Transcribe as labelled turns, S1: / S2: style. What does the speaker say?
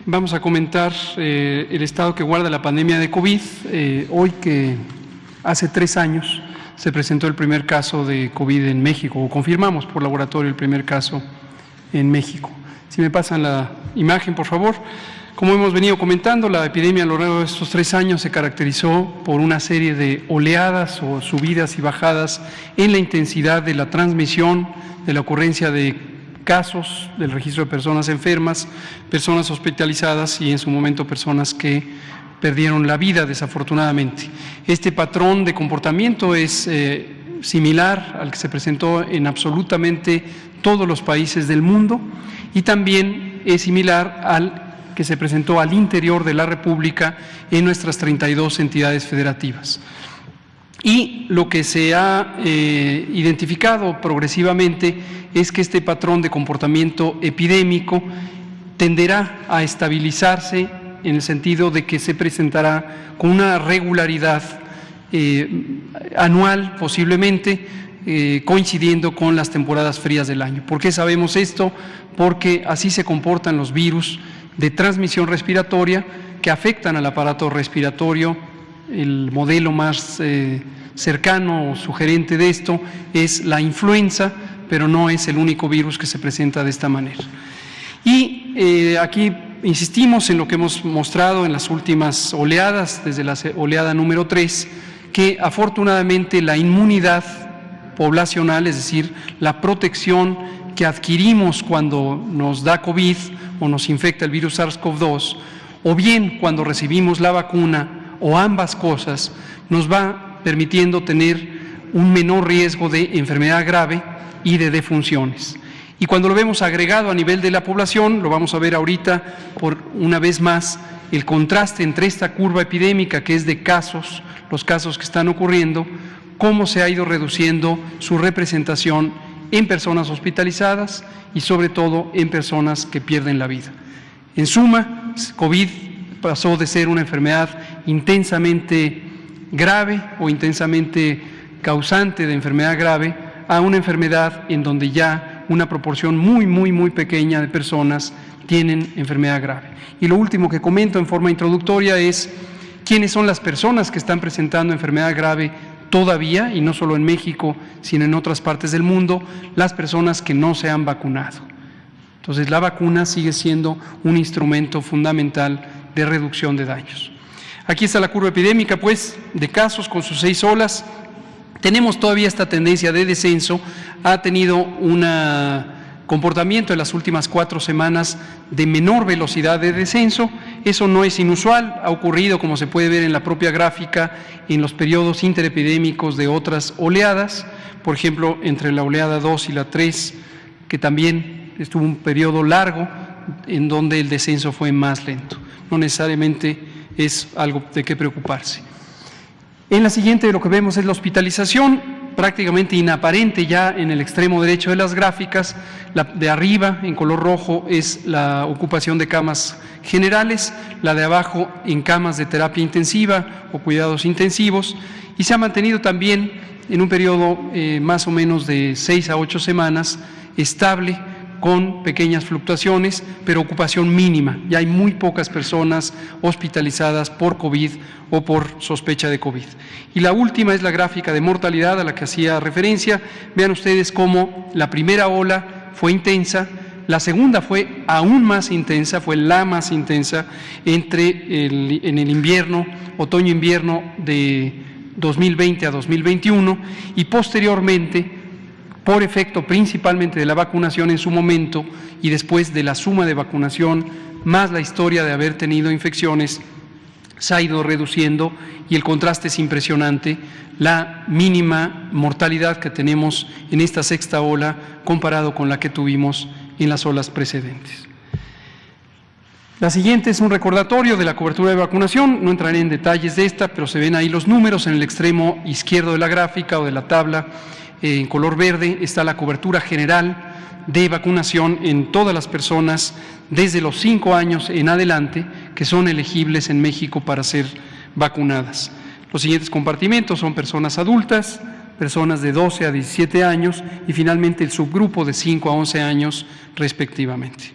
S1: Vamos a comentar el estado que guarda la pandemia de COVID. Hoy que hace 3 años se presentó el primer caso de COVID en México, o confirmamos por laboratorio el primer caso en México. Si me pasan la imagen, por favor. Como hemos venido comentando, la epidemia a lo largo de estos 3 años se caracterizó por una serie de oleadas o subidas y bajadas en la intensidad de la transmisión, de la ocurrencia de casos, del registro de personas enfermas, personas hospitalizadas y en su momento personas que perdieron la vida desafortunadamente. Este patrón de comportamiento es similar al que se presentó en absolutamente todos los países del mundo y también es similar al que se presentó al interior de la República en nuestras 32 entidades federativas. Y lo que se ha identificado progresivamente es que este patrón de comportamiento epidémico tenderá a estabilizarse en el sentido de que se presentará con una regularidad anual posiblemente, coincidiendo con las temporadas frías del año. ¿Por qué sabemos esto? Porque así se comportan los virus de transmisión respiratoria que afectan al aparato respiratorio. El modelo más cercano o sugerente de esto es la influenza, pero no es el único virus que se presenta de esta manera. Y aquí insistimos en lo que hemos mostrado en las últimas oleadas, desde la oleada número 3, que afortunadamente la inmunidad poblacional, es decir, la protección que adquirimos cuando nos da COVID o nos infecta el virus SARS-CoV-2, o bien cuando recibimos la vacuna, o ambas cosas, nos va permitiendo tener un menor riesgo de enfermedad grave y de defunciones. Y cuando lo vemos agregado a nivel de la población, lo vamos a ver ahorita por una vez más, el contraste entre esta curva epidémica que es de casos, los casos que están ocurriendo, cómo se ha ido reduciendo su representación en personas hospitalizadas y sobre todo en personas que pierden la vida. En suma, COVID pasó de ser una enfermedad intensamente grave o intensamente causante de enfermedad grave a una enfermedad en donde ya una proporción muy pequeña de personas tienen enfermedad grave. Y lo último que comento en forma introductoria es quiénes son las personas que están presentando enfermedad grave todavía, y no solo en México, sino en otras partes del mundo, las personas que no se han vacunado. Entonces, la vacuna sigue siendo un instrumento fundamental de reducción de daños. Aquí está la curva epidémica, pues, de casos con sus 6 olas. Tenemos todavía esta tendencia de descenso, ha tenido un comportamiento en las últimas 4 semanas de menor velocidad de descenso. Eso no es inusual, ha ocurrido, como se puede ver en la propia gráfica, en los periodos interepidémicos de otras oleadas, por ejemplo, entre la oleada 2 y la 3, que también estuvo un periodo largo en donde el descenso fue más lento. No necesariamente es algo de qué preocuparse. En la siguiente lo que vemos es la hospitalización, prácticamente inaparente ya en el extremo derecho de las gráficas. La de arriba en color rojo es la ocupación de camas generales, la de abajo en camas de terapia intensiva o cuidados intensivos, y se ha mantenido también en un periodo más o menos de 6 a 8 semanas estable, con pequeñas fluctuaciones, pero ocupación mínima. Ya hay muy pocas personas hospitalizadas por COVID o por sospecha de COVID. Y la última es la gráfica de mortalidad a la que hacía referencia. Vean ustedes cómo la primera ola fue intensa, la segunda fue aún más intensa, fue la más intensa en el invierno, otoño-invierno de 2020 a 2021 y posteriormente, por efecto principalmente de la vacunación en su momento y después de la suma de vacunación más la historia de haber tenido infecciones, se ha ido reduciendo y el contraste es impresionante, la mínima mortalidad que tenemos en esta 6ª ola comparado con la que tuvimos en las olas precedentes. La siguiente es un recordatorio de la cobertura de vacunación, no entraré en detalles de esta, pero se ven ahí los números en el extremo izquierdo de la gráfica o de la tabla. En color verde está la cobertura general de vacunación en todas las personas desde los 5 años en adelante que son elegibles en México para ser vacunadas. Los siguientes compartimentos son personas adultas, personas de 12 a 17 años y finalmente el subgrupo de 5 a 11 años respectivamente.